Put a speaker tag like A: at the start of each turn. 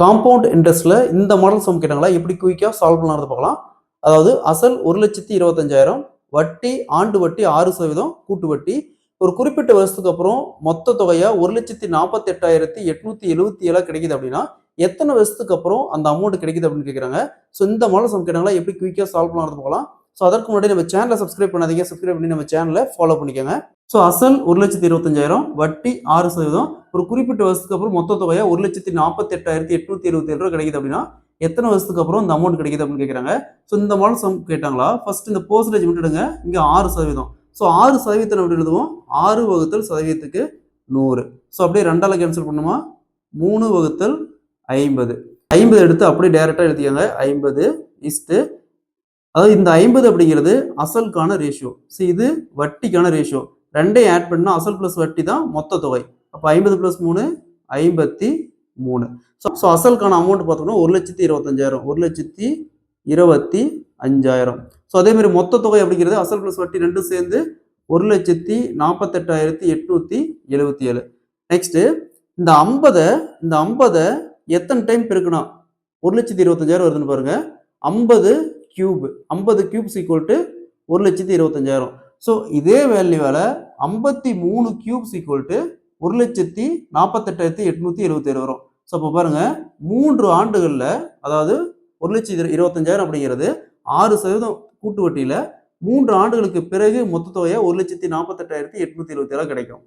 A: Compound இன்ட்ரெஸ்ட்ல இந்த model some கேட்டாங்களா எப்படி குயிக்காக சால்வ் பண்ணலாம்னு பார்க்கலாம். அதாவது அசல் 1,25,000, வட்டி ஆண்டு வட்டி 6%, கூட்டு வட்டி ஒரு குறிப்பிட்ட வருஷத்துக்கு அப்புறம் மொத்த தொகையா 1,48,877 கிடைக்குது அப்படின்னா எத்தனை வருஷத்துக்கு அப்புறம் அந்த அமௌண்ட் கிடைக்குது அப்படின்னு கேட்குறாங்க. ஸோ இந்த மாடல் சம் கேட்டாங்களா எப்படி குயிக்காக சால்வ் பண்ணலாம்னு பார்க்கலாம். ஸோ அதற்கு முன்னாடி நம்ம சேனலை சப்ஸ்கிரைப் பண்ணாதீங்க, சப்ஸ்கிரைப் பண்ணி நம்ம சேனலை ஃபாலோ பண்ணிக்கோங்க. ஸோ அசல் 1,25,000, வட்டி 6%, ஒரு குறிப்பிட்ட வருஷத்துக்கு அப்புறம் மொத்த தொகையா 1,48,877 ரூபா கிடைக்குது அப்படின்னா எத்தனை வருஷத்துக்கு அப்புறம் இந்த அமௌண்ட் கிடைக்குது அப்படின்னு கேட்குறாங்க. ஸோ இந்த மாடல் சம் கேட்டாங்களா ஃபர்ஸ்ட் இந்த பர்சன்டேஜ் விட்டுடுங்க, இங்கே 6%. ஸோ 6% எப்படி எழுதுவோம், 6 வகுத்தல் சதவீதத்துக்கு 100. ஸோ அப்படியே ரெண்டால கேன்சல் பண்ணுமா, 3 வகுத்தல் 50. 50 எடுத்து அப்படியே டைரக்டாக எழுதிக்காங்க, 50 இஸ்ட்டு, அதாவது இந்த 50 அப்படிங்கிறது அசலுக்கான ரேஷியோ. ஸோ இது வட்டிக்கான ரேஷியோ. ரெண்டையும் ஆட் பண்ணா அசல் பிளஸ் வட்டி தான் மொத்த தொகை. அப்போ 50 + 3 53. ஸோ அசலுக்கான அமௌண்ட் பார்த்தோம்னா 1,25,000, 1,25,000. ஸோ அதே மாதிரி மொத்த தொகை அப்படிங்கிறது அசல் பிளஸ் வட்டி ரெண்டும் சேர்ந்து 1,48,877. நெக்ஸ்ட் இந்த 50 எத்தனை டைம் பெருக்கணும், 1,25,000 வருதுன்னு பாருங்க. 50 cube, 50 cubes equal to 1,25,000. So இதே வேல்யூவால 53 கியூப்ஸ் ஈக்குவல் டு 1,48,877 வரும். ஸோ அப்போ பாருங்க 3 ஆண்டுகள்ல, அதாவது 1,25,000 அப்படிங்கிறது 6% கூட்டு வட்டியில 3 ஆண்டுகளுக்கு பிறகு மொத்த தொகையா 1,48,877 கிடைக்கும்.